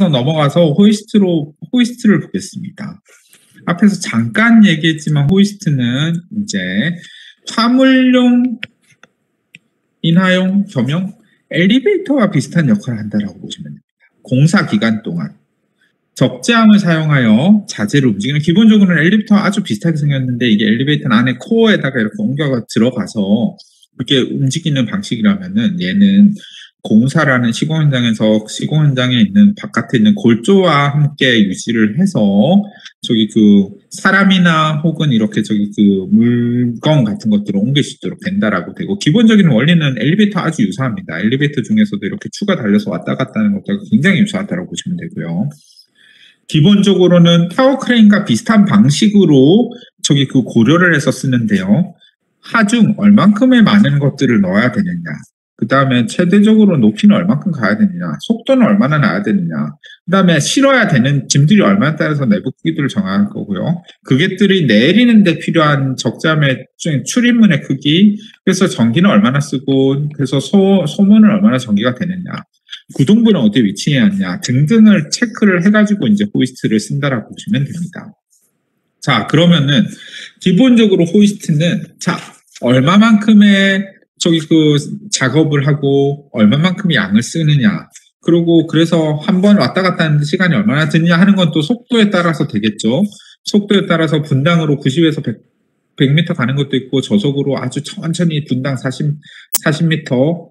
넘어가서 호이스트를 보겠습니다. 앞에서 잠깐 얘기했지만 호이스트는 이제 화물용, 인하용, 겸용, 엘리베이터와 비슷한 역할을 한다라고 보시면 됩니다. 공사 기간 동안 적재함을 사용하여 자재를 움직이는, 기본적으로는 엘리베이터와 아주 비슷하게 생겼는데 이게 엘리베이터 안에 코어에다가 이렇게 옮겨 들어가서 이렇게 움직이는 방식이라면은 얘는 공사라는 시공 현장에 있는 바깥에 있는 골조와 함께 유지를 해서 저기 그 사람이나 혹은 이렇게 저기 그 물건 같은 것들을 옮길 수 있도록 된다라고 되고, 기본적인 원리는 엘리베이터 아주 유사합니다. 엘리베이터 중에서도 이렇게 추가 달려서 왔다 갔다 하는 것과 굉장히 유사하다고 보시면 되고요. 기본적으로는 타워 크레인과 비슷한 방식으로 저기 그 고려를 해서 쓰는데요. 하중 얼만큼의 많은 것들을 넣어야 되느냐, 그 다음에 최대적으로 높이는 얼만큼 가야 되느냐, 속도는 얼마나 나야 되느냐, 그 다음에 실어야 되는 짐들이 얼마에 따라서 내부 크기들을 정할 거고요. 그것들이 내리는 데 필요한 적재함의 출입문의 크기, 그래서 전기는 얼마나 쓰고, 그래서 소문은 얼마나 전기가 되느냐, 구동부는 어디에 위치해야 하냐 등등을 체크를 해가지고 이제 호이스트를 쓴다라고 보시면 됩니다. 자, 그러면은 기본적으로 호이스트는 얼마만큼의 저기 그 작업을 하고 얼마만큼의 양을 쓰느냐, 그리고 그래서 한번 왔다 갔다 하는 시간이 얼마나 드느냐 하는 건 또 속도에 따라서 되겠죠. 속도에 따라서 분당으로 90에서 100m 가는 것도 있고, 저속으로 아주 천천히 분당 40m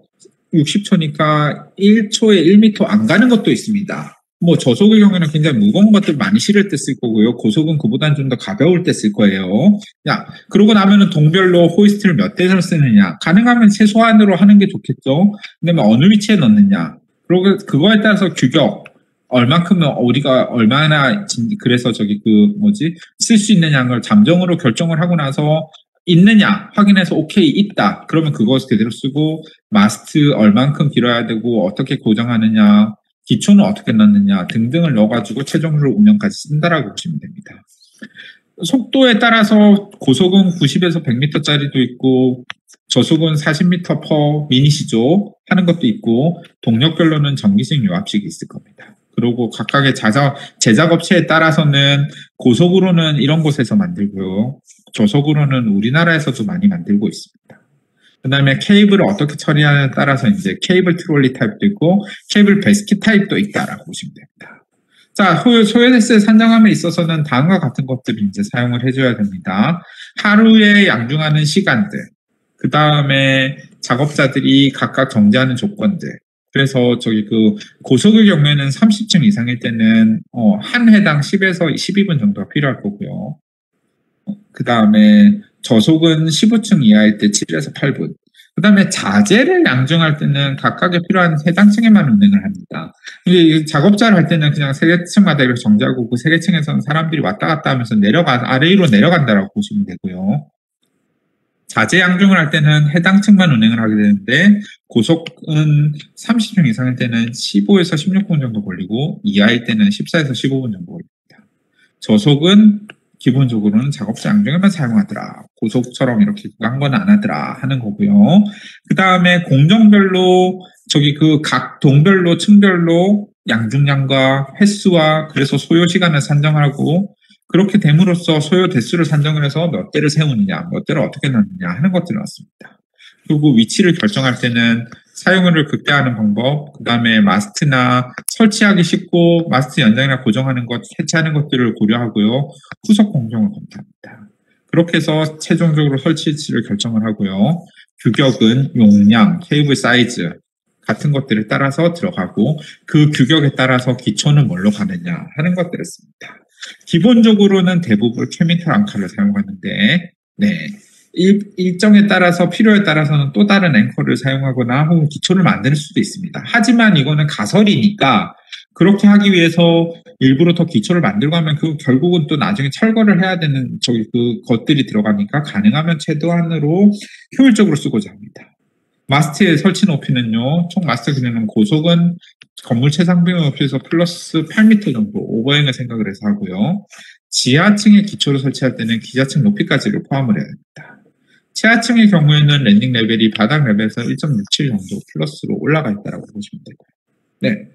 60초니까 1초에 1m 안 가는 것도 있습니다. 뭐 저속의 경우에는 굉장히 무거운 것들 많이 실을 때 쓸 거고요. 고속은 그보다는 좀 더 가벼울 때 쓸 거예요. 그러고 나면은 동별로 호이스트를 몇 대를 쓰느냐, 가능하면 최소한으로 하는 게 좋겠죠. 그다음에 어느 위치에 넣느냐, 그리고 그거에 따라서 규격, 얼만큼 우리가 얼마나 그래서 저기 쓸 수 있는 양을 잠정으로 결정을 하고 나서 있느냐 확인해서 오케이 있다 그러면 그것을 그대로 쓰고, 마스트 얼만큼 길어야 되고 어떻게 고정하느냐, 기초는 어떻게 넣느냐 등등을 넣어가지고 최종적으로 운영까지 쓴다라고 보시면 됩니다. 속도에 따라서 고속은 90에서 100m짜리도 있고, 저속은 40m per 미닛이죠 하는 것도 있고, 동력별로는 전기식 유압식이 있을 겁니다. 그리고 각각의 제작업체에 따라서는 고속으로는 이런 곳에서 만들고요, 저속으로는 우리나라에서도 많이 만들고 있습니다. 그 다음에 케이블을 어떻게 처리하냐에 따라서 이제 케이블 트롤리 타입도 있고 케이블 베스킷 타입도 있다라고 보시면 됩니다. 자, 소요대스 산정함에 있어서는 다음과 같은 것들을 이제 사용을 해줘야 됩니다. 하루에 양중하는 시간들, 그 다음에 작업자들이 각각 정지하는 조건들. 그래서 저기 그 고속의 경우에는 30층 이상일 때는 한 해당 10에서 12분 정도가 필요할 거고요. 그 다음에 저속은 15층 이하일 때 7에서 8분. 그 다음에 자재를 양중할 때는 각각에 필요한 해당 층에만 운행을 합니다. 작업자를 할 때는 그냥 세 개 층마다 이렇게 정지하고 그 세 개 층에서는 사람들이 왔다 갔다 하면서 아래로 내려간다라고 보시면 되고요. 자재 양중을 할 때는 해당 층만 운행을 하게 되는데, 고속은 30층 이상일 때는 15에서 16분 정도 걸리고 이하일 때는 14에서 15분 정도 걸립니다. 저속은 기본적으로는 작업자 양중에만 사용하더라, 고속처럼 이렇게 한 건 안 하더라 하는 거고요. 그 다음에 공정별로 저기 그 각 동별로 층별로 양중량과 횟수와 그래서 소요 시간을 산정하고, 그렇게 됨으로써 소요 대수를 산정을 해서 몇 대를 세우느냐, 몇 대를 어떻게 넣느냐 하는 것들을 넣습니다. 그리고 위치를 결정할 때는 사용을 극대화하는 방법, 그 다음에 마스트나 설치하기 쉽고 마스트 연장이나 고정하는 것, 해체하는 것들을 고려하고요. 후속 공정을 검토합니다. 그렇게 해서 최종적으로 설치 위치를 결정을 하고요. 규격은 용량, 케이블 사이즈 같은 것들에 따라서 들어가고, 그 규격에 따라서 기초는 뭘로 가느냐 하는 것들을 씁니다. 기본적으로는 대부분 케미컬 앙카를 사용하는데, 일정에 따라서 필요에 따라서는 또 다른 앵커를 사용하거나 혹은 기초를 만들 수도 있습니다. 하지만 이거는 가설이니까 그렇게 하기 위해서 일부러 더 기초를 만들고 하면 그 결국은 또 나중에 철거를 해야 되는 그 것들이 들어가니까 가능하면 최대한으로 효율적으로 쓰고자 합니다. 마스트의 설치 높이는요, 총 마스트 그리는 고속은 건물 최상병 높이에서 플러스 8m 정도 오버행을 생각을 해서 하고요. 지하층에 기초를 설치할 때는 기자층 높이까지를 포함을 해야 됩니다. 지하층의 경우에는 랜딩 레벨이 바닥 레벨에서 1.67 정도 플러스로 올라가 있다고 보시면 되고요.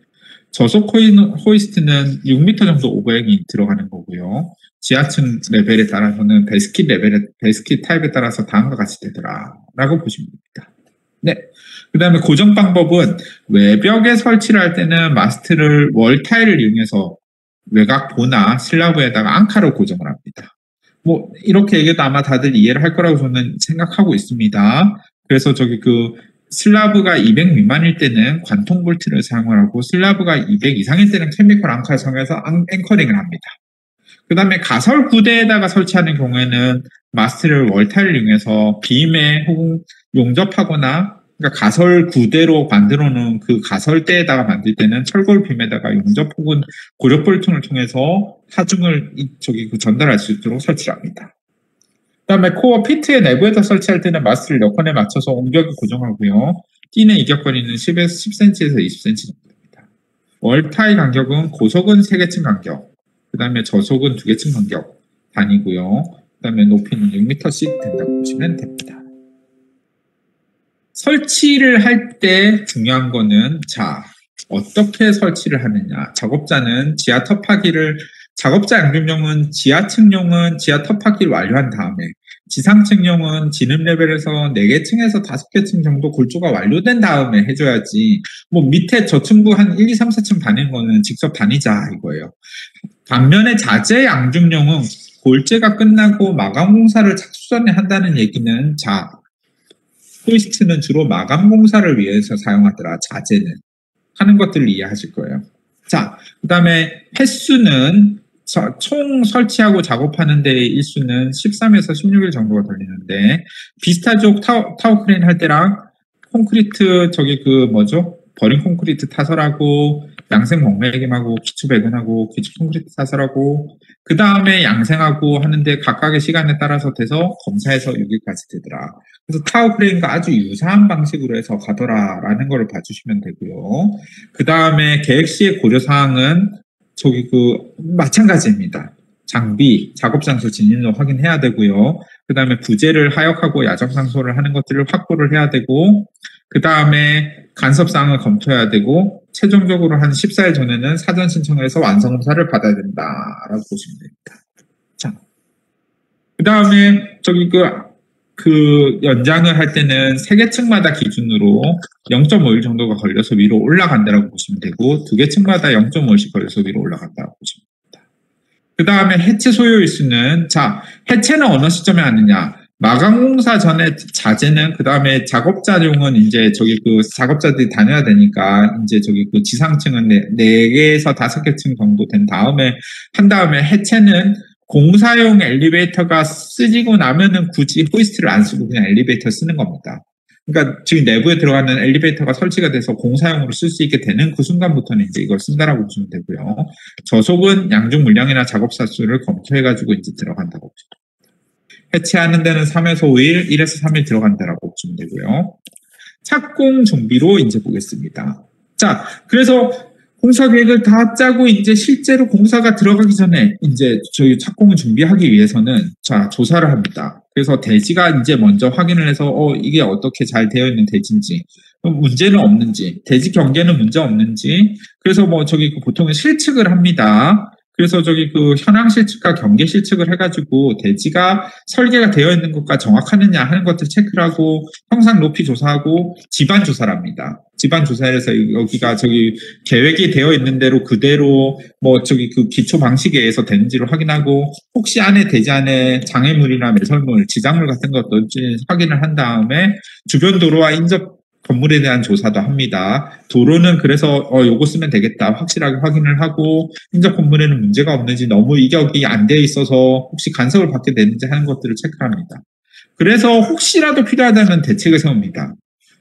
저속 호이스트는 6m 정도 오버행이 들어가는 거고요. 지하층 레벨에 따라서는 베스킷 타입에 따라서 다음과 같이 되더라라고 보시면 됩니다. 네. 그 다음에 고정 방법은 외벽에 설치를 할 때는 마스트를 월타일을 이용해서 외곽보나 슬라브에다가 앙카로 고정을 합니다. 뭐 이렇게 얘기해도 아마 다들 이해를 할 거라고 저는 생각하고 있습니다. 그래서 저기 그 슬라브가 200 미만일 때는 관통 볼트를 사용을 하고 슬라브가 200 이상일 때는 케미컬 앙카를 사용해서 앵커링을 합니다. 그 다음에 가설 구대에다가 설치하는 경우에는 마스트를 월타일을 이용해서 빔에 혹은 용접하거나 그러니까 가설 구대로 만들어 놓은 그 가설대에다가 만들 때는 철골 빔에다가 용접 혹은 고력 볼팅을 통해서 하중을 전달할 수 있도록 설치를 합니다. 그 다음에 코어 피트의 내부에다 설치할 때는 마스트를 여건에 맞춰서 옹벽에 고정하고요. 띠내 이격거리는 10cm에서 20cm 정도입니다. 월타일 간격은 고속은 3개층 간격, 그 다음에 저속은 2개층 간격 단위고요. 그 다음에 높이는 6m씩 된다고 보시면 됩니다. 설치를 할 때 중요한 거는 어떻게 설치를 하느냐. 작업자는 지하 텃파기를 작업자 양준용은 지하층용은 지하 텃파기를 완료한 다음에 지상층용은 진입 레벨에서 4개 층에서 5개 층 정도 골조가 완료된 다음에 해줘야지 뭐 밑에 저층부 한 1, 2, 3, 4층 다니는 거는 직접 다니자 이거예요. 반면에 자재 양준용은 골재가 끝나고 마감 공사를 착수 전에 한다는 얘기는 호이스트는 주로 마감 공사를 위해서 사용하더라. 자재는 하는 것들을 이해하실 거예요. 그 다음에 횟수는 총 설치하고 작업하는 데의 일수는 13에서 16일 정도가 걸리는데 비슷하죠. 타워 크레인 할 때랑 콘크리트 버린 콘크리트 타설하고 양생 목매김하고 기초 배근하고 기초 콘크리트 타설하고 그 다음에 양생하고 하는데 각각의 시간에 따라서 돼서 검사해서 6일까지 되더라. 그래서 타워 크레인과 아주 유사한 방식으로 해서 가더라라는 걸 봐주시면 되고요. 그 다음에 계획 시의 고려사항은 마찬가지입니다. 장비, 작업장소 진입로 확인해야 되고요. 그 다음에 부재를 하역하고 야적장소를 하는 것들을 확보를 해야 되고, 그 다음에 간섭사항을 검토해야 되고, 최종적으로 한 14일 전에는 사전 신청해서 완성검사를 받아야 된다라고 보시면 됩니다. 그 다음에 연장을 할 때는 3개 층마다 기준으로 0.5일 정도가 걸려서 위로 올라간다고 보시면 되고 2개 층마다 0.5일씩 걸려서 위로 올라간다고 보시면 됩니다. 그 다음에 해체 소요일수는 해체는 어느 시점에 하느냐. 마감공사 전에 자재는 그 다음에 작업자용은 작업자들이 다녀야 되니까 지상층은 4개에서 5개 층 정도 된 다음에 한 다음에 해체는 공사용 엘리베이터가 쓰지고 나면은 굳이 호이스트를 안 쓰고 그냥 엘리베이터 쓰는 겁니다. 그러니까 지금 내부에 들어가는 엘리베이터가 설치가 돼서 공사용으로 쓸 수 있게 되는 그 순간부터는 이걸 쓴다라고 보시면 되고요. 저속은 양중 물량이나 작업사 수를 검토해가지고 들어간다고 보시면 됩니다. 해체하는 데는 3에서 5일, 1에서 3일 들어간다라고 보시면 되고요. 착공 준비로 보겠습니다. 그래서 공사 계획을 다 짜고 실제로 공사가 들어가기 전에 저희 착공을 준비하기 위해서는 조사를 합니다. 그래서 대지가 먼저 확인을 해서 이게 어떻게 잘 되어 있는 대지인지 문제는 없는지 대지 경계는 문제 없는지 그래서 보통은 실측을 합니다. 그래서 현황 실측과 경계 실측을 해가지고 대지가 설계가 되어 있는 것과 정확하느냐 하는 것들 체크를 하고 형상 높이 조사하고 지반 조사를 합니다. 지반 조사해서 여기가 계획이 되어 있는 대로 그대로 기초 방식에 의해서 되는지를 확인하고 혹시 대지 안에 장애물이나 매설물, 지장물 같은 것도 확인을 한 다음에 주변 도로와 인접 건물에 대한 조사도 합니다. 도로는 그래서 요거 쓰면 되겠다 확실하게 확인을 하고 인접 건물에는 문제가 없는지 너무 이격이 안 돼 있어서 혹시 간섭을 받게 되는지 하는 것들을 체크합니다. 그래서 혹시라도 필요하다면 대책을 세웁니다.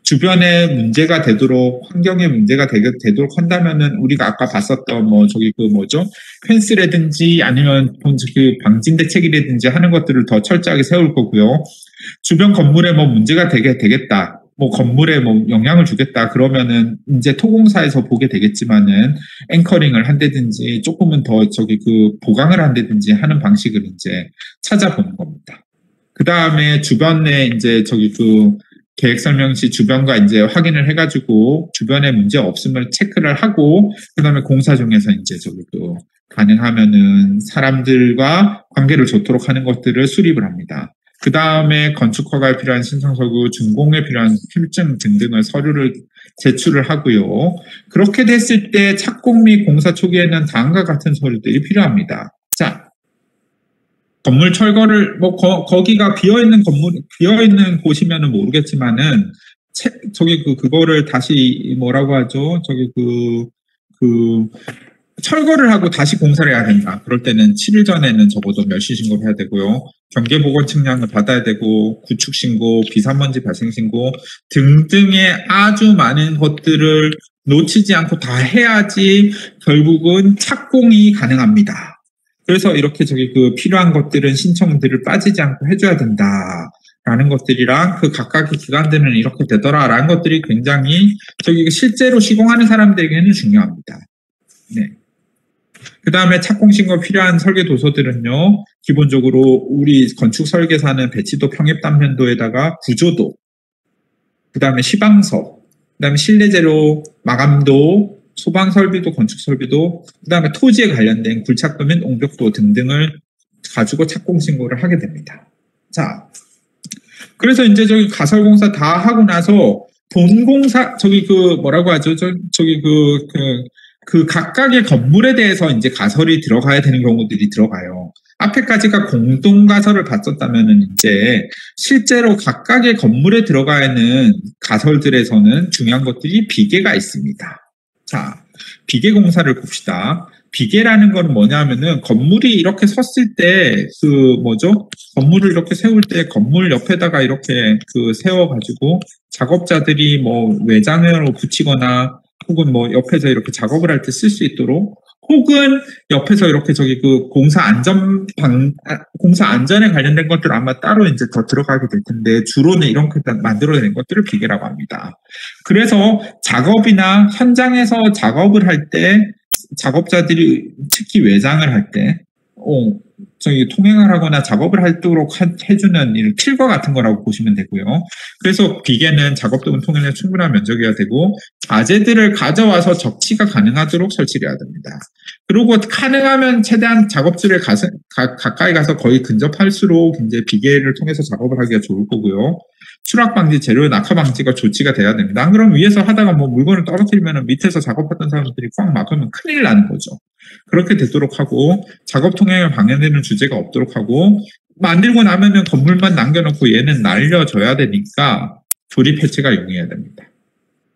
주변에 문제가 되도록 환경에 문제가 되도록 한다면은 우리가 아까 봤었던 펜스라든지 아니면 방진 대책이라든지 하는 것들을 더 철저하게 세울 거고요. 주변 건물에 문제가 되겠다. 건물에 영향을 주겠다 그러면은 토공사에서 보게 되겠지만은 앵커링을 한다든지 조금은 더 보강을 한다든지 하는 방식을 찾아보는 겁니다. 그 다음에 주변에 계획 설명 시 주변과 이제 확인을 해가지고 주변에 문제 없음을 체크를 하고 그다음에 공사 중에서 이제 가능하면은 사람들과 관계를 좋도록 하는 것들을 수립을 합니다. 그 다음에 건축 허가에 필요한 신청 서류, 준공에 필요한 필증 등등의 서류를 제출을 하고요. 그렇게 됐을 때 착공 및 공사 초기에는 다음과 같은 서류들이 필요합니다. 자, 건물 철거를 거기가 비어있는 곳이면은 모르겠지만은 그거를 다시 뭐라고 하죠? 철거를 하고 다시 공사를 해야 된다. 그럴 때는 7일 전에는 적어도 멸실 신고를 해야 되고요. 경계보건 측량을 받아야 되고 구축 신고, 비산먼지 발생 신고 등등의 아주 많은 것들을 놓치지 않고 다 해야지 결국은 착공이 가능합니다. 그래서 이렇게 필요한 것들은 신청들을 빠지지 않고 해줘야 된다라는 것들이랑 그 각각의 기관들은 이렇게 되더라라는 것들이 굉장히 실제로 시공하는 사람들에게는 중요합니다. 네. 그 다음에 착공신고 필요한 설계 도서들은요, 기본적으로 우리 건축 설계사는 배치도 평입단면도에다가 구조도, 그 다음에 시방서, 그 다음에 실내재료, 마감도, 소방설비도, 건축설비도, 그 다음에 토지에 관련된 굴착도 및 옹벽도 등등을 가지고 착공신고를 하게 됩니다. 자, 그래서 이제 가설공사 다 하고 나서 본공사, 뭐라고 하죠? 그 각각의 건물에 대해서 이제 가설이 들어가야 되는 경우들이 들어가요. 앞에까지가 공동가설을 봤었다면은 이제 실제로 각각의 건물에 들어가 있는 가설들에서는 중요한 것들이 비계가 있습니다. 자, 비계 공사를 봅시다. 비계라는 건 뭐냐면은 건물이 이렇게 섰을 때 건물을 이렇게 세울 때 건물 옆에다가 이렇게 세워가지고 작업자들이 뭐 외장으로 붙이거나 혹은 뭐 옆에서 이렇게 작업을 할 때 쓸 수 있도록 혹은 옆에서 이렇게 공사 안전에 관련된 것들 아마 따로 이제 더 들어가게 될 텐데 주로는 이렇게 만들어낸 것들을 비계라고 합니다. 그래서 작업이나 현장에서 작업을 할 때 작업자들이 특히 외장을 할 때 통행을 하거나 작업을 하도록 해주는 킬과 같은 거라고 보시면 되고요. 그래서 비계는 작업 또는 통행에 충분한 면적이어야 되고 자재들을 가져와서 적치가 가능하도록 설치를 해야 됩니다. 그리고 가능하면 최대한 작업실에 가까이 가서 거의 근접할수록 이제 비계를 통해서 작업을 하기가 좋을 거고요. 추락 방지, 재료 낙하 방지가 조치가 돼야 됩니다. 안 그러면 위에서 하다가 뭐 물건을 떨어뜨리면 밑에서 작업하던 사람들이 꽉 막으면 큰일 나는 거죠. 그렇게 되도록 하고 작업 통행을 방해되는 주제가 없도록 하고 만들고 나면은 건물만 남겨놓고 얘는 날려줘야 되니까 조립 해체가 용이해야 됩니다.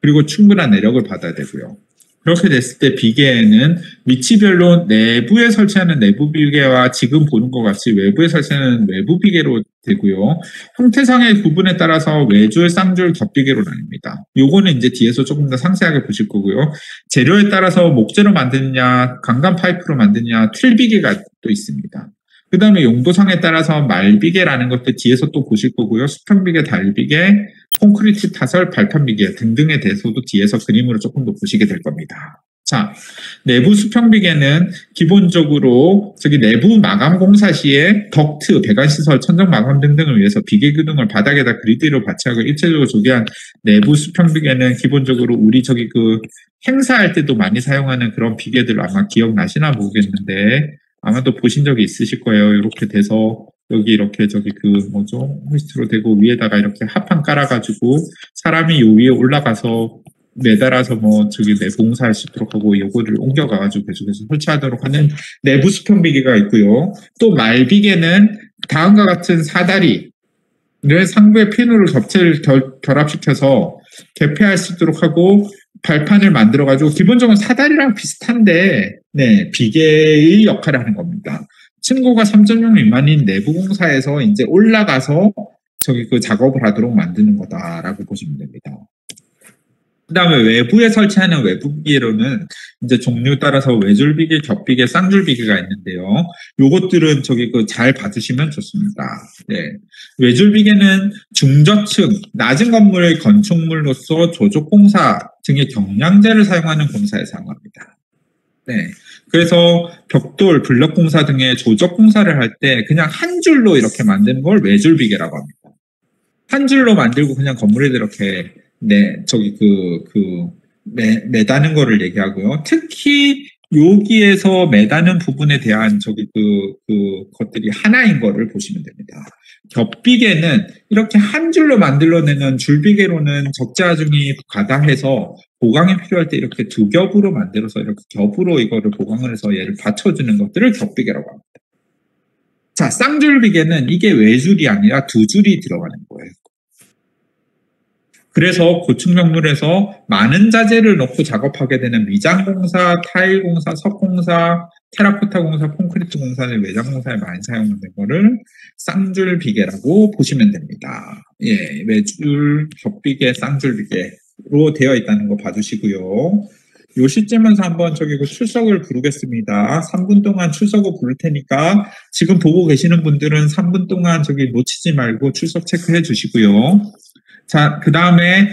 그리고 충분한 내력을 받아야 되고요. 그렇게 됐을 때 비계에는 위치별로 내부에 설치하는 내부 비계와 지금 보는 것 같이 외부에 설치하는 외부 비계로 되고요. 형태상의 구분에 따라서 외줄, 쌍줄, 겹비계로 나뉩니다. 요거는 이제 뒤에서 조금 더 상세하게 보실 거고요. 재료에 따라서 목재로 만드느냐, 강간 파이프로 만드느냐, 흨비계가 또 있습니다. 그 다음에 용도상에 따라서 말비계라는 것들 뒤에서 또 보실 거고요. 수평비계, 달비계, 콘크리트 타설, 발판비계 등등에 대해서도 뒤에서 그림으로 조금 더 보시게 될 겁니다. 자, 내부 수평비계는 기본적으로 내부 마감 공사 시에 덕트, 배관시설, 천정 마감 등등을 위해서 비계 기둥을 바닥에다 그리드로 받치하고 입체적으로 조개한 내부 수평비계는 기본적으로 우리 행사할 때도 많이 사용하는 그런 비계들 아마 기억나시나 모르겠는데 아마도 보신 적이 있으실 거예요. 이렇게 돼서 여기 이렇게 호이스트로 되고 위에다가 이렇게 합판 깔아가지고 사람이 요 위에 올라가서 매달아서 내부 공사할 수 있도록 하고 요거를 옮겨가가지고 계속해서 설치하도록 하는 내부 수평비계가 있고요. 또 말비계는 다음과 같은 사다리를 상부의 핀으로 결합시켜서 개폐할 수 있도록 하고 발판을 만들어가지고 기본적으로 사다리랑 비슷한데 비계의 역할을 하는 겁니다. 층고가 3.6 미만인 내부 공사에서 이제 올라가서 작업을 하도록 만드는 거다라고 보시면 됩니다. 그 다음에 외부에 설치하는 외부 비계로는 이제 종류에 따라서 외줄비계, 겹비계, 쌍줄비계가 있는데요. 요것들은 잘 봐주시면 좋습니다. 네. 외줄비계는 중저층, 낮은 건물의 건축물로서 조족공사 등의 경량재를 사용하는 공사에 사용합니다. 네. 그래서 벽돌, 블럭공사 등의 조적공사를 할 때 그냥 한 줄로 이렇게 만드는 걸 외줄비계라고 합니다. 한 줄로 만들고 그냥 건물에 이렇게 매다는 거를 얘기하고요. 특히 여기에서 매다는 부분에 대한 것들이 하나인 거를 보시면 됩니다. 겹비계는 이렇게 한 줄로 만들어내는 줄비계로는 적재하중이 과다해서 보강이 필요할 때 이렇게 두 겹으로 만들어서 이렇게 겹으로 이거를 보강을 해서 얘를 받쳐주는 것들을 겹비계라고 합니다. 자, 쌍줄비계는 이게 외줄이 아니라 두 줄이 들어가는 거예요. 그래서 고층건물에서 많은 자재를 넣고 작업하게 되는 미장공사, 타일공사, 석공사, 테라코타 공사, 콘크리트 공사의 외장공사에 많이 사용하는 거를 쌍줄비계라고 보시면 됩니다. 예, 외줄, 겹비계, 쌍줄비계로 되어 있다는 거 봐주시고요. 요 시점에서 한번 출석을 부르겠습니다. 3분 동안 출석을 부를 테니까 지금 보고 계시는 분들은 3분 동안 놓치지 말고 출석 체크해 주시고요. 자, 그 다음에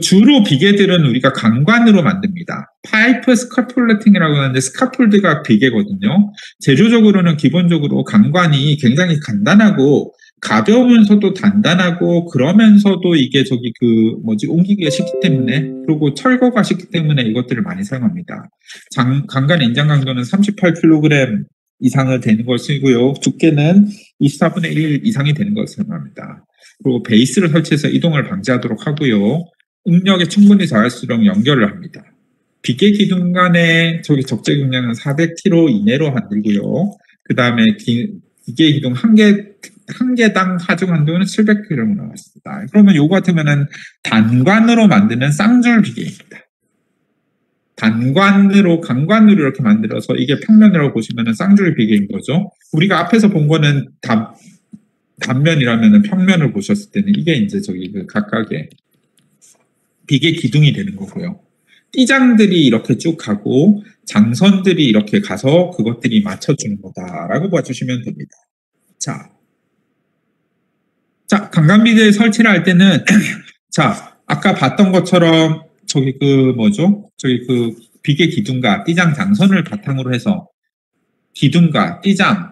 주로 비계들은 우리가 강관으로 만듭니다. 파이프 스카폴레팅이라고 하는데 스카폴드가 비계거든요. 재료적으로는 기본적으로 강관이 굉장히 간단하고 가벼우면서도 단단하고 그러면서도 이게 옮기기가 쉽기 때문에 그리고 철거가 쉽기 때문에 이것들을 많이 사용합니다. 강간 인장 강도는 38kg 이상을 되는 걸 쓰고요. 두께는 24분의 1 이상이 되는 것을 사용합니다. 그리고 베이스를 설치해서 이동을 방지하도록 하고요. 응력에 충분히 닿을수록 연결을 합니다. 비계 기둥 간의 적재 경량은 400kg 이내로 만들고요. 그 다음에 비계 기둥 한 개당 하중 한도는 700kg로 나왔습니다. 그러면 요거 같으면은 단관으로 만드는 쌍줄 비계입니다. 단관으로, 강관으로 이렇게 만들어서 이게 평면이라고 보시면은 쌍줄 비계인 거죠. 우리가 앞에서 본 거는 단면이라면은 평면을 보셨을 때는 이게 이제 각각의 비계 기둥이 되는 거고요. 띠장들이 이렇게 쭉 가고 장선들이 이렇게 가서 그것들이 맞춰주는 거다라고 봐주시면 됩니다. 자, 강간비계 설치를 할 때는 자, 아까 봤던 것처럼 비계 기둥과 띠장 장선을 바탕으로 해서 기둥과 띠장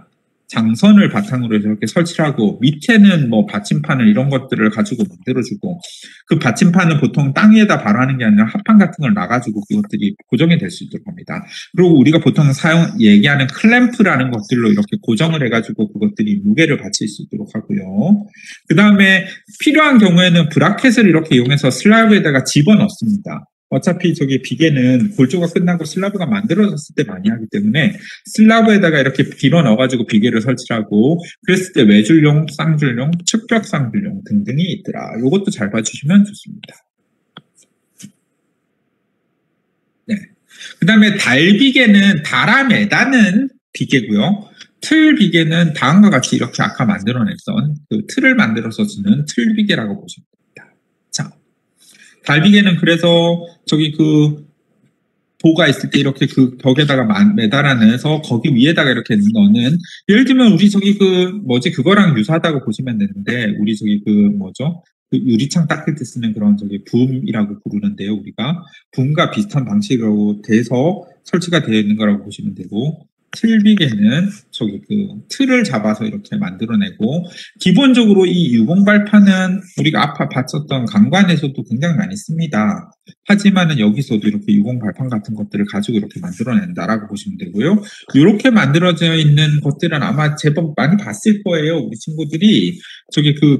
장선을 바탕으로 해서 이렇게 설치를 하고 밑에는 받침판을 이런 것들을 가지고 만들어주고 그 받침판은 보통 땅 위에다 바로 하는 게 아니라 합판 같은 걸 놔가지고 그것들이 고정이 될 수 있도록 합니다. 그리고 우리가 보통 얘기하는 클램프라는 것들로 이렇게 고정을 해가지고 그것들이 무게를 받칠 수 있도록 하고요. 그 다음에 필요한 경우에는 브라켓을 이렇게 이용해서 슬라브에다가 집어넣습니다. 어차피 비계는 골조가 끝나고 슬라브가 만들어졌을 때 많이 하기 때문에 슬라브에다가 이렇게 빌어 넣어가지고 비계를 설치하고 그랬을 때 외줄용, 쌍줄용, 측벽 쌍줄용 등등이 있더라. 이것도 잘 봐주시면 좋습니다. 네. 그 다음에 달비계는 달아 매다는 비계고요. 틀 비계는 다음과 같이 이렇게 아까 만들어냈던 그 틀을 만들어서 쓰는 틀 비계라고 보시면 됩니다. 자. 달비계는 그래서 보가 있을 때 이렇게 그 벽에다가 매달아내서 거기 위에다가 이렇게 넣는 예를 들면 우리 그거랑 유사하다고 보시면 되는데 우리 유리창 닦을 때 쓰는 그런 붐이라고 부르는데요. 우리가 붐과 비슷한 방식으로 돼서 설치가 되어 있는 거라고 보시면 되고 틀비계는 틀을 잡아서 이렇게 만들어내고 기본적으로 이 유공발판은 우리가 아까 봤었던 강관에서도 굉장히 많이 씁니다. 하지만은 여기서도 이렇게 유공발판 같은 것들을 가지고 이렇게 만들어낸다라고 보시면 되고요. 이렇게 만들어져 있는 것들은 아마 제법 많이 봤을 거예요. 우리 친구들이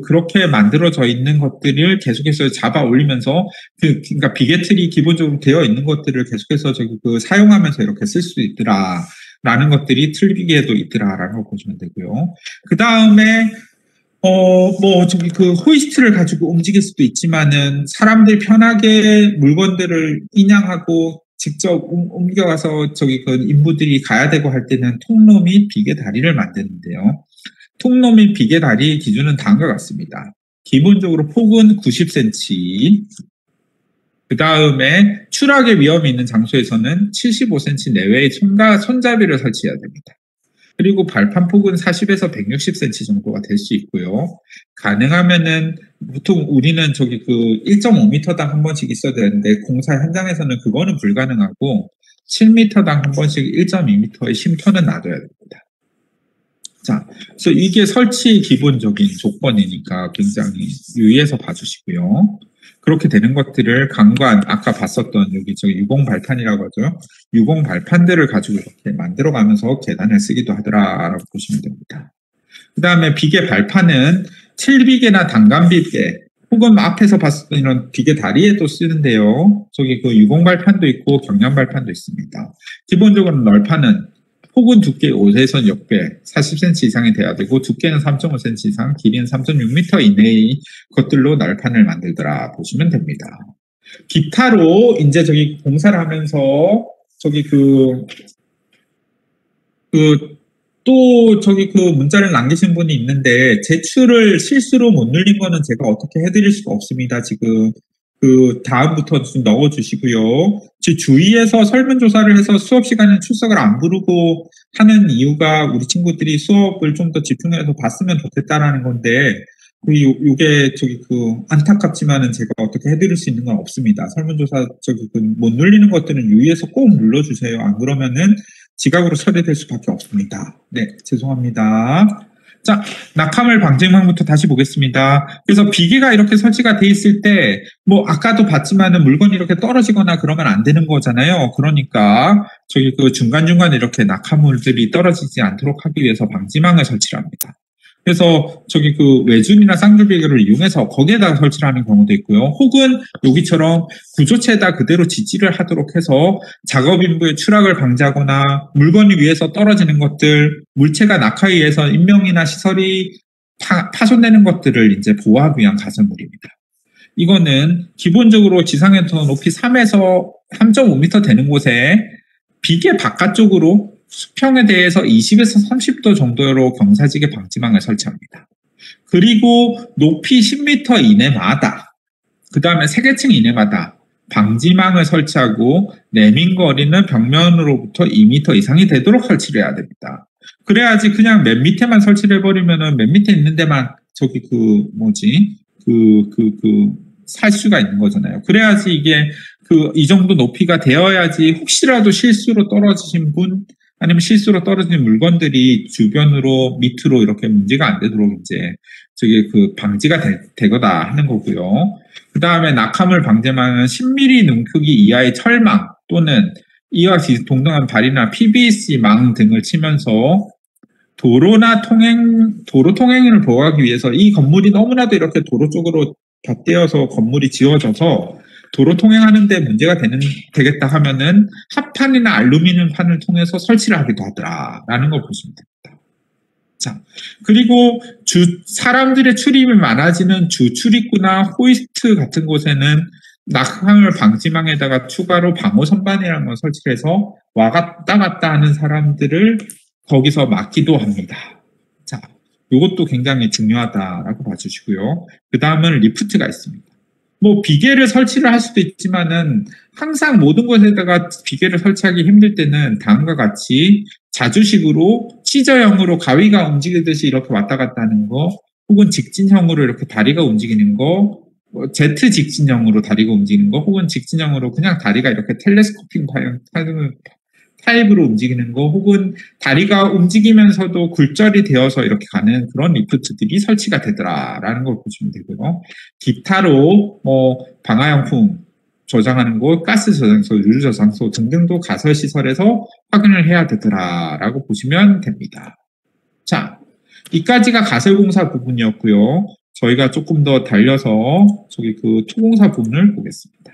그렇게 만들어져 있는 것들을 계속해서 잡아 올리면서 그러니까 비계틀이 기본적으로 되어 있는 것들을 계속해서 사용하면서 이렇게 쓸 수 있더라. 라는 것들이 틀비계에도 있더라라는 걸 보시면 되고요. 그 다음에 호이스트를 가지고 움직일 수도 있지만은 사람들이 편하게 물건들을 인양하고 직접 옮겨가서 인부들이 가야 되고 할 때는 통로 및 비계 다리를 만드는데요. 통로 및 비계 다리의 기준은 다음과 같습니다. 기본적으로 폭은 90cm, 그 다음에 추락의 위험이 있는 장소에서는 75cm 내외의 손잡이를 설치해야 됩니다. 그리고 발판폭은 40에서 160cm 정도가 될 수 있고요. 가능하면은 보통 우리는 1.5m당 한 번씩 있어야 되는데 공사 현장에서는 그거는 불가능하고 7m당 한 번씩 1.2m의 쉼터는 놔둬야 됩니다. 자, 그래서 이게 설치 기본적인 조건이니까 굉장히 유의해서 봐주시고요. 그렇게 되는 것들을 강관, 아까 봤었던 여기 저 유공 발판이라고 하죠. 유공 발판들을 가지고 이렇게 만들어 가면서 계단을 쓰기도 하더라라고 보시면 됩니다. 그 다음에 비계 발판은 칠비계나 단간비계 혹은 앞에서 봤었던 이런 비계 다리에도 쓰는데요. 저기 그 유공 발판도 있고 경량 발판도 있습니다. 기본적으로 널판은 폭은 두께 5에서 6배, 40cm 이상이 돼야 되고 두께는 3.5cm 이상, 길이는 3.6m 이내의 것들로 널판을 만들더라 보시면 됩니다. 기타로 이제 저기 공사를 하면서 저기 또 저기 그 문자를 남기신 분이 있는데 제출을 실수로 못 눌린 거는 제가 어떻게 해드릴 수가 없습니다. 지금 그 다음부터 좀 넣어주시고요. 주위에서 설문조사를 해서 수업 시간에 출석을 안 부르고 하는 이유가 우리 친구들이 수업을 좀 더 집중해서 봤으면 좋겠다라는 건데 요게 저기 안타깝지만은 제가 어떻게 해드릴 수 있는 건 없습니다. 설문조사 저기 못 눌리는 것들은 유의해서 꼭 눌러주세요. 안 그러면은 지각으로 처리될 수밖에 없습니다. 네, 죄송합니다. 자, 낙하물 방지망부터 다시 보겠습니다. 그래서 비계가 이렇게 설치가 돼 있을 때, 뭐, 아까도 봤지만은 물건이 이렇게 떨어지거나 그러면 안 되는 거잖아요. 그러니까, 저기 중간중간 이렇게 낙하물들이 떨어지지 않도록 하기 위해서 방지망을 설치를 합니다. 그래서 저기 외줄이나 쌍줄비계를 이용해서 거기에다가 설치를 하는 경우도 있고요. 혹은 여기처럼 구조체에다 그대로 지지를 하도록 해서 작업 인부의 추락을 방지하거나 물건이 위에서 떨어지는 것들, 물체가 낙하에 의해서 인명이나 시설이 파손되는 것들을 이제 보호하기 위한 가설물입니다. 이거는 기본적으로 지상에서 높이 3에서 3.5m 되는 곳에 비계 바깥쪽으로 수평에 대해서 20에서 30도 정도로 경사지게 방지망을 설치합니다. 그리고 높이 10m 이내마다, 그 다음에 세개층 이내마다 방지망을 설치하고 내민 거리는 벽면으로부터 2m 이상이 되도록 설치를 해야 됩니다. 그래야지 그냥 맨 밑에만 설치를 해버리면은 맨 밑에 있는 데만 저기 살 수가 있는 거잖아요. 그래야지 이게 이 정도 높이가 되어야지 혹시라도 실수로 떨어지신 분 아니면 실수로 떨어진 물건들이 주변으로 밑으로 이렇게 문제가 안 되도록 이제 저게 방지가 되거다 하는 거고요. 그 다음에 낙하물 방지망은 10mm 눈크기 이하의 철망 또는 이와 동등한 발이나 PVC망 등을 치면서 도로 통행을 보호하기 위해서 이 건물이 너무나도 이렇게 도로 쪽으로 곁대어서 건물이 지어져서 도로 통행하는 데 문제가 되겠다 하면은 합판이나 알루미늄 판을 통해서 설치를 하기도 하더라라는 걸 보시면 됩니다. 자, 그리고 사람들의 출입이 많아지는 출입구나 호이스트 같은 곳에는 낙하물 방지망에다가 추가로 방호 선반이라는 걸 설치해서 왔다 갔다 하는 사람들을 거기서 막기도 합니다. 자, 이것도 굉장히 중요하다라고 봐주시고요. 그 다음은 리프트가 있습니다. 뭐 비계를 설치를 할 수도 있지만은 항상 모든 곳에다가 비계를 설치하기 힘들 때는 다음과 같이 자주식으로 시저형으로 가위가 움직이듯이 이렇게 왔다 갔다 하는 거 혹은 직진형으로 이렇게 다리가 움직이는 거 Z 직진형으로 다리가 움직이는 거 혹은 직진형으로 그냥 다리가 이렇게 텔레스코핑 타입으로 움직이는 거 혹은 다리가 움직이면서도 굴절이 되어서 이렇게 가는 그런 리프트들이 설치가 되더라라는 걸 보시면 되고요. 기타로 방화용품 저장하는 곳, 가스 저장소, 유류 저장소 등등도 가설 시설에서 확인을 해야 되더라라고 보시면 됩니다. 자, 이까지가 가설공사 부분이었고요. 저희가 조금 더 달려서 저기 토공사 부분을 보겠습니다.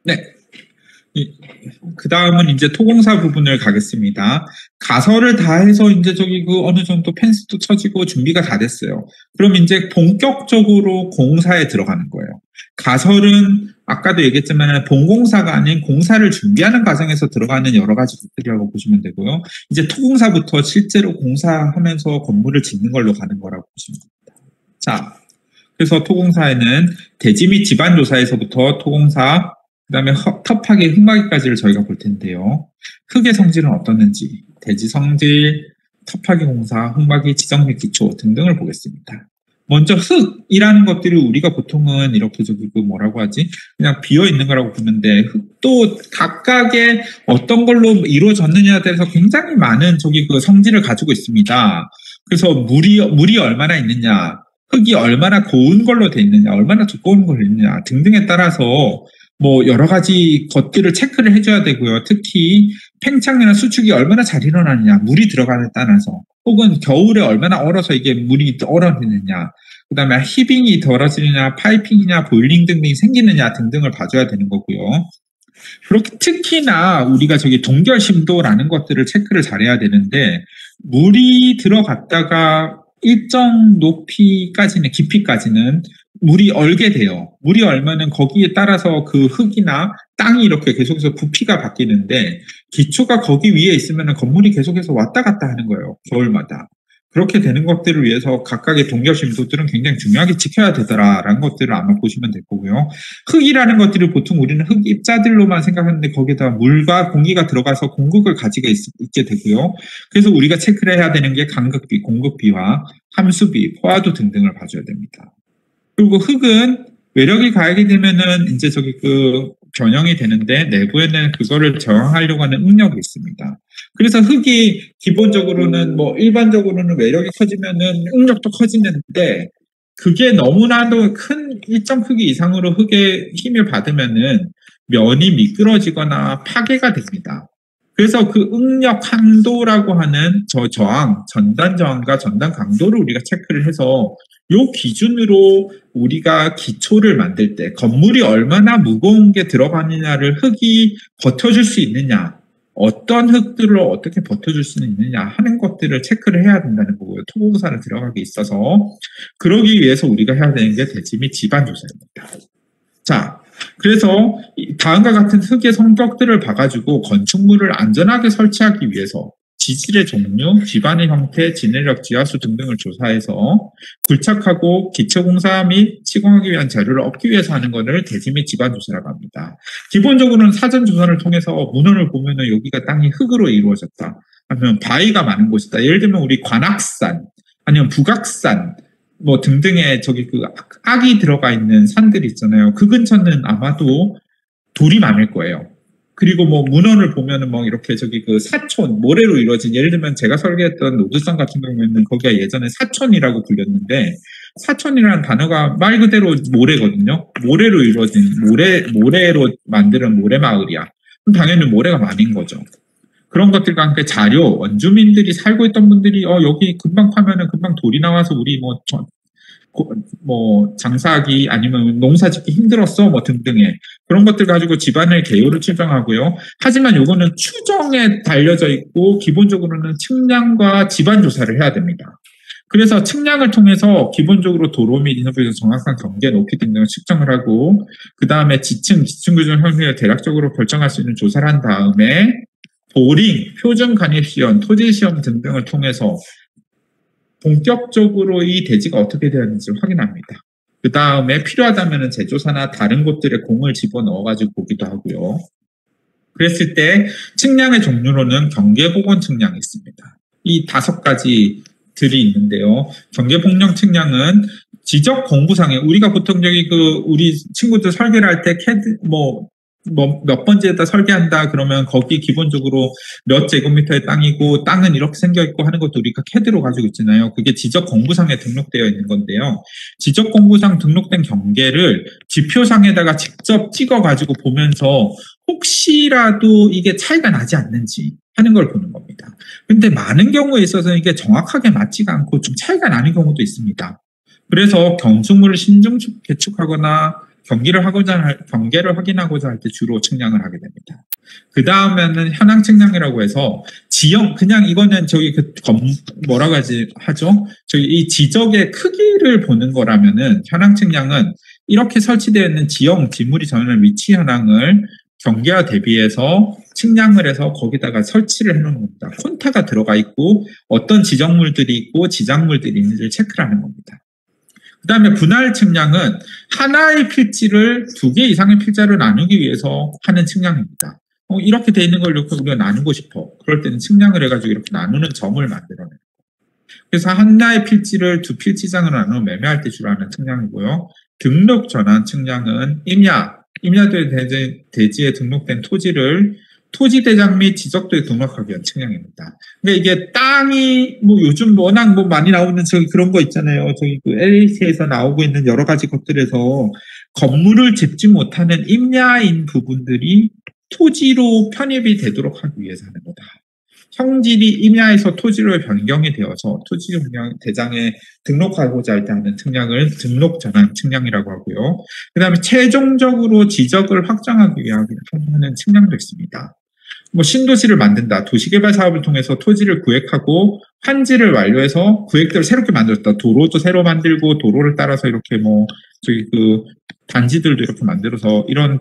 네. 그 다음은 이제 토공사 부분을 가겠습니다. 가설을 다 해서 이제 저기 어느 정도 펜스도 쳐지고 준비가 다 됐어요. 그럼 이제 본격적으로 공사에 들어가는 거예요. 가설은 아까도 얘기했지만 본공사가 아닌 공사를 준비하는 과정에서 들어가는 여러 가지 것들이라고 보시면 되고요. 이제 토공사부터 실제로 공사하면서 건물을 짓는 걸로 가는 거라고 보시면 됩니다. 자, 그래서 토공사에는 대지 및 지반 조사에서부터 토공사 그 다음에 터파기, 흙막이까지를 저희가 볼 텐데요. 흙의 성질은 어떻는지, 대지 성질, 터파기 공사, 흙막이 지정 및 기초 등등을 보겠습니다. 먼저 흙이라는 것들이 우리가 보통은 이렇게 저기 그 뭐라고 하지? 그냥 비어 있는 거라고 보는데 흙도 각각의 어떤 걸로 이루어졌느냐에 대해서 굉장히 많은 저기 그 성질을 가지고 있습니다. 그래서 물이 얼마나 있느냐, 흙이 얼마나 고운 걸로 돼 있느냐, 얼마나 두꺼운 걸로 있느냐 등등에 따라서 뭐 여러 가지 것들을 체크를 해줘야 되고요. 특히 팽창이나 수축이 얼마나 잘 일어나느냐, 물이 들어가는 따라서 혹은 겨울에 얼마나 얼어서 이게 물이 얼어지느냐, 그 다음에 히빙이 덜어지느냐, 파이핑이냐, 보일링 등등이 생기느냐 등등을 봐줘야 되는 거고요. 그렇게 특히나 우리가 저기 동결 심도라는 것들을 체크를 잘해야 되는데 물이 들어갔다가 일정 높이까지는 깊이까지는 물이 얼게 돼요. 물이 얼면은 거기에 따라서 그 흙이나 땅이 이렇게 계속해서 부피가 바뀌는데 기초가 거기 위에 있으면 건물이 계속해서 왔다 갔다 하는 거예요. 겨울마다. 그렇게 되는 것들을 위해서 각각의 동결 심도들은 굉장히 중요하게 지켜야 되더라라는 것들을 아마 보시면 될 거고요. 흙이라는 것들을 보통 우리는 흙 입자들로만 생각하는데 거기에다 물과 공기가 들어가서 공극을 가지고 있게 되고요. 그래서 우리가 체크를 해야 되는 게 간극비, 공극비와 함수비, 포화도 등등을 봐줘야 됩니다. 그리고 흙은 외력이 가하게 되면은 이제 저기 그 변형이 되는데 내부에는 그거를 저항하려고 하는 응력이 있습니다. 그래서 흙이 기본적으로는 뭐 일반적으로는 외력이 커지면은 응력도 커지는데 그게 너무나도 큰 일정 크기 이상으로 흙의 힘을 받으면은 면이 미끄러지거나 파괴가 됩니다. 그래서 그 응력 강도라고 하는 저항, 전단 저항과 전단 강도를 우리가 체크를 해서 요 기준으로 우리가 기초를 만들 때 건물이 얼마나 무거운 게 들어가느냐를 흙이 버텨줄 수 있느냐, 어떤 흙들을 어떻게 버텨줄 수 있느냐 하는 것들을 체크를 해야 된다는 거고요. 토목공사를 들어가기 있어서 그러기 위해서 우리가 해야 되는 게 대지 및 지반 조사입니다. 자, 그래서 다음과 같은 흙의 성격들을 봐가지고 건축물을 안전하게 설치하기 위해서 지질의 종류, 기반의 형태, 진해력, 지하수 등등을 조사해서 굴착하고 기초공사 및 시공하기 위한 자료를 얻기 위해서 하는 것을 대지 및 지반 조사라고 합니다. 기본적으로는 사전 조사를 통해서 문헌을 보면은 여기가 땅이 흙으로 이루어졌다. 아니면 바위가 많은 곳이다. 예를 들면 우리 관악산, 아니면 북악산, 뭐 등등의 저기 그 악이 들어가 있는 산들이 있잖아요. 그 근처는 아마도 돌이 많을 거예요. 그리고 뭐 문헌을 보면은 뭐 이렇게 저기 그 사촌, 모래로 이루어진, 예를 들면 제가 설계했던 노드산 같은 경우에는 거기가 예전에 사촌이라고 불렸는데 사촌이라는 단어가 말 그대로 모래거든요. 모래로 이루어진, 모래로 만드는 모래마을이야. 그럼 당연히 모래가 많은 거죠. 그런 것들과 함께 자료, 원주민들이 살고 있던 분들이 여기 금방 파면은 금방 돌이 나와서 우리 뭐 장사하기 아니면 농사짓기 힘들었어 뭐 등등의 그런 것들 가지고 집안의 개요를 측정하고요. 하지만 요거는 추정에 달려져 있고 기본적으로는 측량과 집안 조사를 해야 됩니다. 그래서 측량을 통해서 기본적으로 도로 및 인허브에서 정확한 경계 높이 등등을 측정을 하고 그 다음에 지층 규정 형태를 대략적으로 결정할 수 있는 조사를 한 다음에 보링, 표준 간입 시험, 토지 시험 등등을 통해서 본격적으로 이 대지가 어떻게 되었는지를 확인합니다. 그 다음에 필요하다면 제조사나 다른 곳들에 공을 집어넣어가지고 보기도 하고요. 그랬을 때 측량의 종류로는 경계복원 측량이 있습니다. 이 5가지들이 있는데요. 경계복원 측량은 지적 공부상에 우리가 보통 저기 우리 친구들 설계를 할 때 캐드 몇 번째에다 설계한다 그러면 거기 기본적으로 몇 제곱미터의 땅이고 땅은 이렇게 생겨있고 하는 것도 우리가 캐드로 가지고 있잖아요. 그게 지적공부상에 등록되어 있는 건데요. 지적공부상 등록된 경계를 지표상에다가 직접 찍어가지고 보면서 혹시라도 이게 차이가 나지 않는지 하는 걸 보는 겁니다. 근데 많은 경우에 있어서 이게 정확하게 맞지가 않고 좀 차이가 나는 경우도 있습니다. 그래서 건축물을 신중 개축하거나 경계를 확인하고자 할 때 주로 측량을 하게 됩니다. 그 다음에는 현황 측량이라고 해서 지형, 그냥 이거는 저기 뭐라고 하죠? 저기 이 지적의 크기를 보는 거라면은 현황 측량은 이렇게 설치되어 있는 지형, 지물이 전하는 위치 현황을 경계와 대비해서 측량을 해서 거기다가 설치를 해놓는 겁니다. 콘타가 들어가 있고 어떤 지정물들이 있고 지장물들이 있는지를 체크를 하는 겁니다. 그 다음에 분할 측량은 하나의 필지를 2개 이상의 필자로 나누기 위해서 하는 측량입니다. 이렇게 돼 있는 걸 이렇게 우리가 나누고 싶어. 그럴 때는 측량을 해가지고 이렇게 나누는 점을 만들어내요. 그래서 하나의 필지를 두 필지장으로 나누어 매매할 때 주로 하는 측량이고요. 등록 전환 측량은 임야도의 대지에 등록된 토지를 토지대장 및 지적도에 등록하기 위한 측량입니다. 근데 이게 땅이 뭐 요즘 워낙 뭐 많이 나오는 저기 그런 거 있잖아요. 저기 그 LAT에서 나오고 있는 여러 가지 것들에서 건물을 짓지 못하는 임야인 부분들이 토지로 편입이 되도록 하기 위해서 하는 거다. 형질이 임야에서 토지로 변경이 되어서 토지 대장에 등록하고자 할 때 하는 측량을 등록 전환 측량이라고 하고요. 그 다음에 최종적으로 지적을 확정하기 위한 하는 측량도 있습니다. 뭐 신도시를 만든다. 도시개발 사업을 통해서 토지를 구획하고 환지를 완료해서 구획들을 새롭게 만들었다. 도로도 새로 만들고 도로를 따라서 이렇게 뭐 저기 그 단지들도 이렇게 만들어서 이런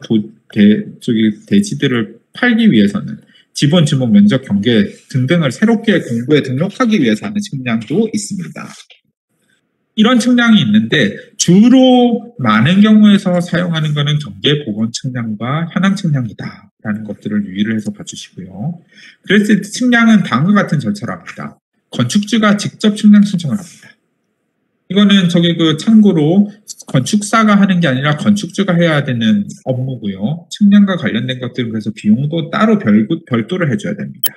대지들을 팔기 위해서는 지분, 지목, 면적, 경계 등등을 새롭게 공부에 등록하기 위해서 하는 측량도 있습니다. 이런 측량이 있는데 주로 많은 경우에서 사용하는 것은 경계 보건 측량과 현황 측량이다라는 것들을 유의를 해서 봐주시고요. 그랬을 때 측량은 다음과 같은 절차를 합니다. 건축주가 직접 측량 신청을 합니다. 이거는 저기 그 참고로 건축사가 하는 게 아니라 건축주가 해야 되는 업무고요. 측량과 관련된 것들은 그래서 비용도 따로 별도를 해줘야 됩니다.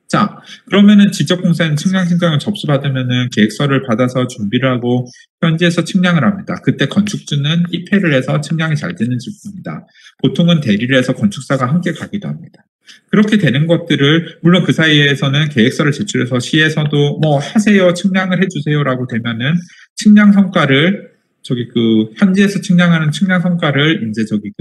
자, 그러면은 지적공사는 측량 신청을 접수받으면은 계획서를 받아서 준비를 하고 현지에서 측량을 합니다. 그때 건축주는 입회를 해서 측량이 잘 되는지 봅니다. 보통은 대리를 해서 건축사가 함께 가기도 합니다. 그렇게 되는 것들을 물론 그 사이에서는 계획서를 제출해서 시에서도 뭐 하세요, 측량을 해주세요라고 되면은 측량 성과를 저기 그 현지에서 측량하는 측량 성과를 이제 저기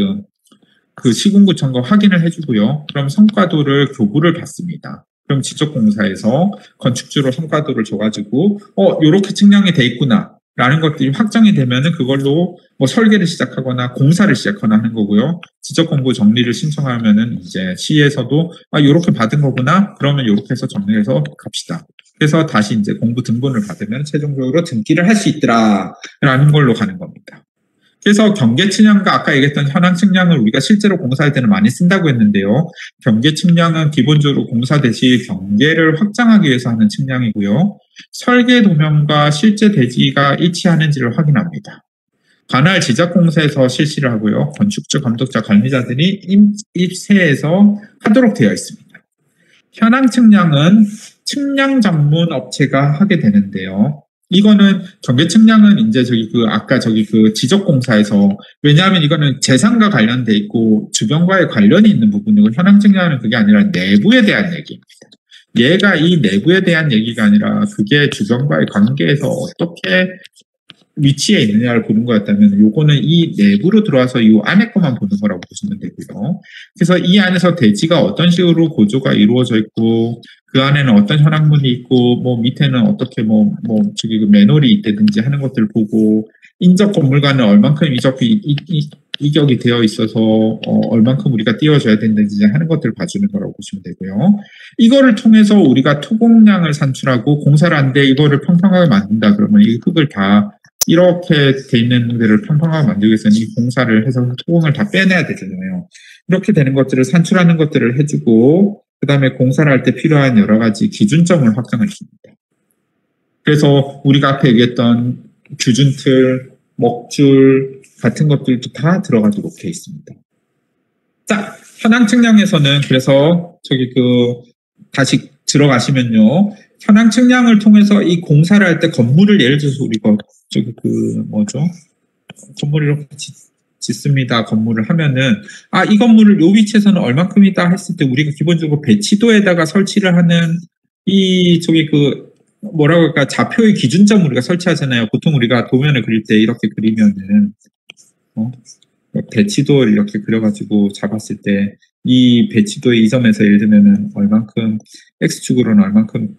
그 시군구청과 확인을 해주고요. 그럼 성과도를 교부를 받습니다. 그럼 지적공사에서 건축주로 성과도를 줘가지고 요렇게 측량이 돼 있구나 라는 것들이 확정이 되면은 그걸로 뭐 설계를 시작하거나 공사를 시작하거나 하는 거고요. 지적공고 정리를 신청하면은 이제 시에서도 요렇게 받은 거구나 그러면 요렇게 해서 정리해서 갑시다. 그래서 다시 이제 공부 등본을 받으면 최종적으로 등기를 할 수 있더라 라는 걸로 가는 겁니다. 그래서 경계 측량과 아까 얘기했던 현황 측량을 우리가 실제로 공사할 때는 많이 쓴다고 했는데요. 경계 측량은 기본적으로 공사 대시 경계를 확장하기 위해서 하는 측량이고요. 설계 도면과 실제 대지가 일치하는지를 확인합니다. 관할 지적공사에서 실시를 하고요. 건축주, 감독자, 관리자들이 입세해서 하도록 되어 있습니다. 현황 측량은 측량 전문 업체가 하게 되는데요. 이거는 경계 측량은 이제 저기 그 아까 저기 그 지적공사에서 왜냐하면 이거는 재산과 관련돼 있고 주변과의 관련이 있는 부분이고 현황 측량은 그게 아니라 내부에 대한 얘기입니다. 얘가 이 내부에 대한 얘기가 아니라 그게 주변과의 관계에서 어떻게 위치에 있느냐를 보는 거였다면 요거는 이 내부로 들어와서 이 안에 것만 보는 거라고 보시면 되고요. 그래서 이 안에서 대지가 어떤 식으로 구조가 이루어져 있고 그 안에는 어떤 현황문이 있고 뭐 밑에는 어떻게 저기 그 맨홀이 있다든지 하는 것들을 보고 인접 건물과는 얼만큼 이격이 되어 있어서 얼만큼 우리가 띄워줘야 된다든지 하는 것들을 봐주는 거라고 보시면 되고요. 이거를 통해서 우리가 토공량을 산출하고 공사를 하는데 이거를 평평하게 만든다 그러면 이 흙을 다 이렇게 돼 있는 데를 평평하게 만들기 위해서는 이 공사를 해서 토공을 다 빼내야 되잖아요. 이렇게 되는 것들을 산출하는 것들을 해주고 그 다음에 공사를 할 때 필요한 여러 가지 기준점을 확정을 줍니다. 그래서 우리가 앞에 얘기했던 규준틀, 먹줄 같은 것들도 다 들어가도록 되어 있습니다. 자, 현황 측량에서는 그래서 저기 다시 들어가시면요. 현황 측량을 통해서 이 공사를 할 때 건물을 예를 들어서 우리가 저기 건물을 이렇게 짓습니다. 건물을 하면은 이 건물을 요 위치에서는 얼만큼이다 했을 때 우리가 기본적으로 배치도에다가 설치를 하는 이 저기 뭐라고 할까 좌표의 기준점을 우리가 설치하잖아요. 보통 우리가 도면을 그릴 때 이렇게 그리면은 배치도를 이렇게 그려가지고 잡았을 때 이 배치도의 이 점에서 예를 들면은 얼만큼 x축으로는 얼만큼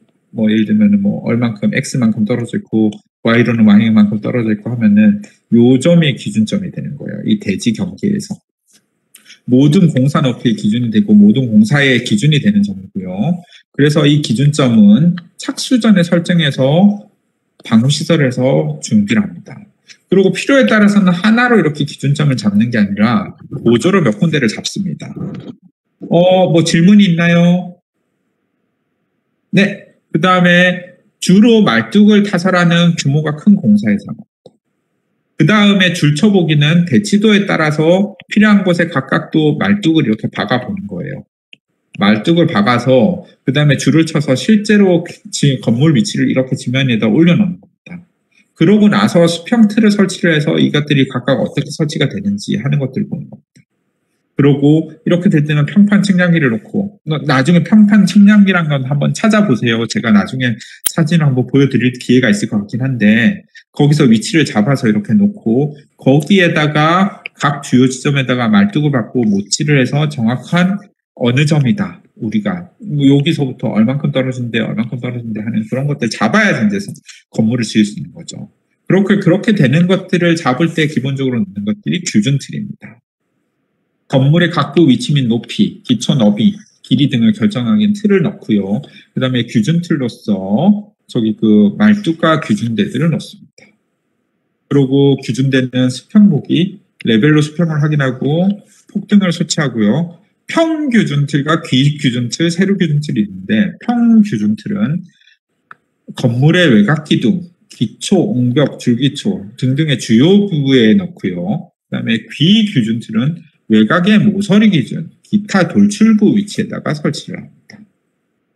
예를 들면은 얼만큼 x만큼 떨어져 있고 y로는 y만큼 떨어져 있고 하면은 요 점이 기준점이 되는 거예요. 이 대지 경계에서 모든 공사 높이의 기준이 되고 모든 공사의 기준이 되는 점이고요. 그래서 이 기준점은 착수 전에 설정해서 방음시설에서 준비를 합니다. 그리고 필요에 따라서는 하나로 이렇게 기준점을 잡는 게 아니라 보조로 몇 군데를 잡습니다. 질문이 있나요? 네. 그 다음에 주로 말뚝을 타설하는 규모가 큰 공사에 사용합니다. 그 다음에 줄쳐보기는 대치도에 따라서 필요한 곳에 각각 또 말뚝을 이렇게 박아보는 거예요. 말뚝을 박아서 그 다음에 줄을 쳐서 실제로 건물 위치를 이렇게 지면에다 올려놓는 겁니다. 그러고 나서 수평 틀을 설치를 해서 이것들이 각각 어떻게 설치가 되는지 하는 것들을 보는 겁니다. 그러고 이렇게 될 때는 평판 측량기를 놓고 나중에 평판 측량기란 건 한번 찾아보세요. 제가 나중에 사진을 한번 보여드릴 기회가 있을 것 같긴 한데 거기서 위치를 잡아서 이렇게 놓고 거기에다가 각 주요 지점에다가 말뚝을 받고 모치를 해서 정확한 어느 점이다. 우리가 여기서부터 얼만큼 떨어진대 얼만큼 떨어진대 하는 그런 것들 잡아야 이제 건물을 지을 수 있는 거죠. 그렇게 되는 것들을 잡을 때 기본적으로 넣는 것들이 규준 틀입니다. 건물의 각도 위치 및 높이, 기초 너비, 길이 등을 결정하기엔 틀을 넣고요. 그 다음에 규준 틀로서 저기 그 말뚝과 규준대들을 넣습니다. 그리고 규준대는 수평보기, 레벨로 수평을 확인하고 폭등을 설치하고요. 평규준틀과 귀규준틀, 세로규준틀이 있는데 평규준틀은 건물의 외곽 기둥, 기초, 옹벽, 줄기초 등등의 주요 부분에 넣고요. 그 다음에 귀규준틀은 외곽의 모서리 기준, 기타 돌출부 위치에다가 설치를 합니다.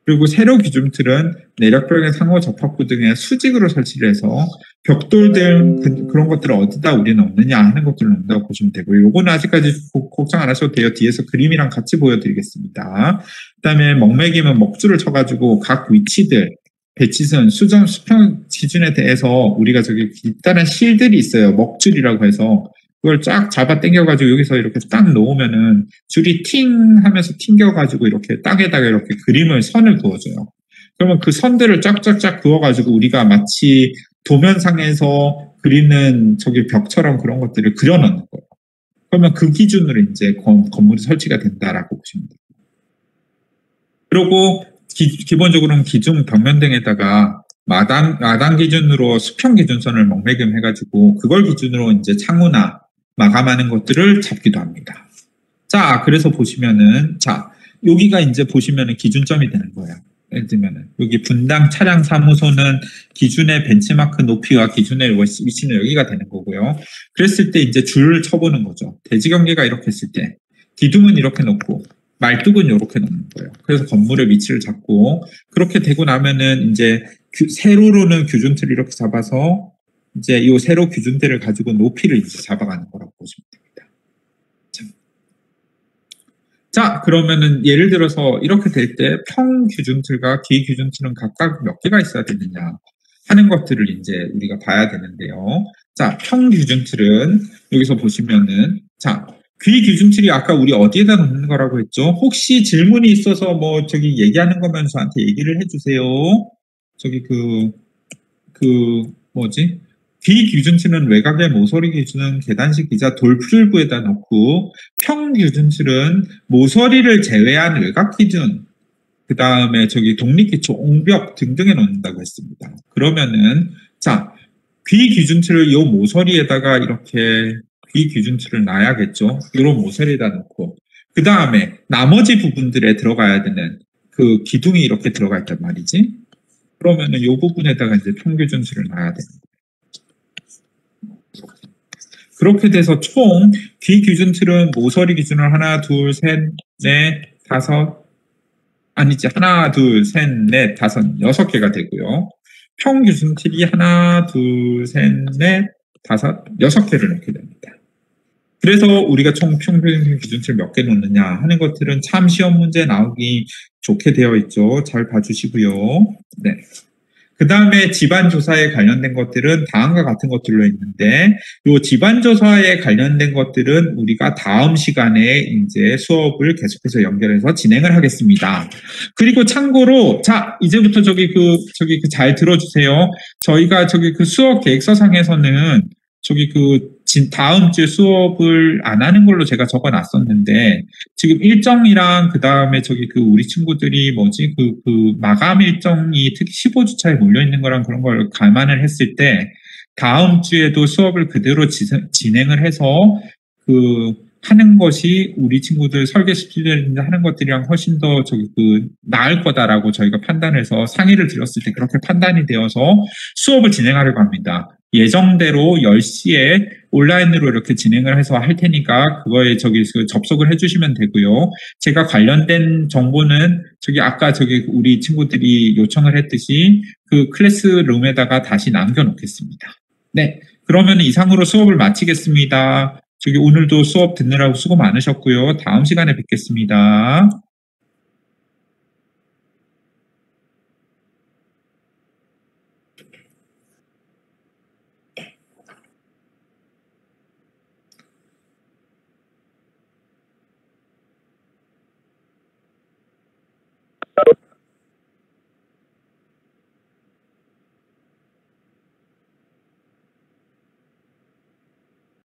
그리고 세로 규준틀은 내력벽의 상호 접합부 등의 수직으로 설치를 해서 벽돌 등 그런 것들을 어디다 우리는 넣느냐 하는 것들을 넣는다고 보시면 되고요. 요거는 아직까지 걱정 안 하셔도 돼요. 뒤에서 그림이랑 같이 보여드리겠습니다. 그 다음에 먹매기면 먹줄을 쳐가지고 각 위치들, 배치선, 수점, 수평 기준에 대해서 우리가 저기 일단은 실들이 있어요. 먹줄이라고 해서 그걸 쫙 잡아 당겨가지고 여기서 이렇게 딱 놓으면은 줄이 팅 하면서 튕겨가지고 이렇게 땅에다가 이렇게 선을 그어줘요. 그러면 그 선들을 쫙쫙쫙 그어가지고 우리가 마치 도면상에서 그리는 저기 벽처럼 그런 것들을 그려놓는 거예요. 그러면 그 기준으로 이제 건물이 설치가 된다라고 보시면 돼요. 그리고 기본적으로는 기둥, 벽면 등에다가 마당 기준으로 수평 기준선을 먹매김해가지고 그걸 기준으로 이제 창호나 마감하는 것들을 잡기도 합니다. 자, 그래서 보시면은, 자, 여기가 이제 보시면은 기준점이 되는 거예요. 예를 들면은, 여기 분당 차량 사무소는 기준의 벤치마크 높이와 기준의 위치는 여기가 되는 거고요. 그랬을 때 이제 줄을 쳐보는 거죠. 대지경계가 이렇게 했을 때, 기둥은 이렇게 놓고, 말뚝은 이렇게 놓는 거예요. 그래서 건물의 위치를 잡고, 그렇게 되고 나면은 이제 세로로는 규준틀을 이렇게 잡아서, 이제 이 세로 규준대를 가지고 높이를 이제 잡아가는 거라고 보시면 됩니다. 자, 그러면은 예를 들어서 이렇게 될 때 평규준틀과 기규준틀은 각각 몇 개가 있어야 되느냐 하는 것들을 이제 우리가 봐야 되는데요. 자, 평규준틀은 여기서 보시면은 자, 귀규준틀이 아까 우리 어디에다 놓는 거라고 했죠? 혹시 질문이 있어서 뭐 저기 얘기하는 거면 저한테 얘기를 해주세요. 저기 뭐지? 귀규준틀은 외곽의 모서리 기준은 계단식 기자 돌출부에다 놓고 평규준틀은 모서리를 제외한 외곽 기준 그 다음에 저기 독립기초 옹벽 등등에 놓는다고 했습니다. 그러면은 자 귀규준틀을 요 모서리에다가 이렇게 귀규준틀을 놔야겠죠. 요런 모서리에다 놓고 그 다음에 나머지 부분들에 들어가야 되는 그 기둥이 이렇게 들어가 있단 말이지. 그러면은 요 부분에다가 이제 평규준틀을 놔야 됩니다. 그렇게 돼서 총 귀규준틀은 모서리 기준을 하나, 둘, 셋, 넷, 다섯 아니지 하나, 둘, 셋, 넷, 다섯, 6개가 되고요. 평규준틀이 하나, 둘, 셋, 넷, 다섯, 6개를 넣게 됩니다. 그래서 우리가 총 평규준틀 몇 개 놓느냐 하는 것들은 참 시험 문제 나오기 좋게 되어 있죠. 잘 봐주시고요. 네. 그 다음에 집안조사에 관련된 것들은 다음과 같은 것들로 있는데, 이 집안조사에 관련된 것들은 우리가 다음 시간에 이제 수업을 계속해서 연결해서 진행을 하겠습니다. 그리고 참고로, 자, 이제부터 잘 들어주세요. 저희가 수업 계획서상에서는 다음 주 수업을 안 하는 걸로 제가 적어 놨었는데, 지금 일정이랑 그 다음에 우리 친구들이 마감 일정이 특히 15주차에 몰려있는 거랑 그런 걸 감안을 했을 때, 다음 주에도 수업을 그대로 진행을 해서 하는 것이 우리 친구들 설계 스튜디오인데 하는 것들이랑 훨씬 더 나을 거다라고 저희가 판단해서 상의를 드렸을 때 그렇게 판단이 되어서 수업을 진행하려고 합니다. 예정대로 10시에 온라인으로 이렇게 진행을 해서 할 테니까 그거에 접속을 해주시면 되고요. 제가 관련된 정보는 아까 우리 친구들이 요청을 했듯이 그 클래스룸에다가 다시 남겨놓겠습니다. 네, 그러면 이상으로 수업을 마치겠습니다. 오늘도 수업 듣느라고 수고 많으셨고요. 다음 시간에 뵙겠습니다.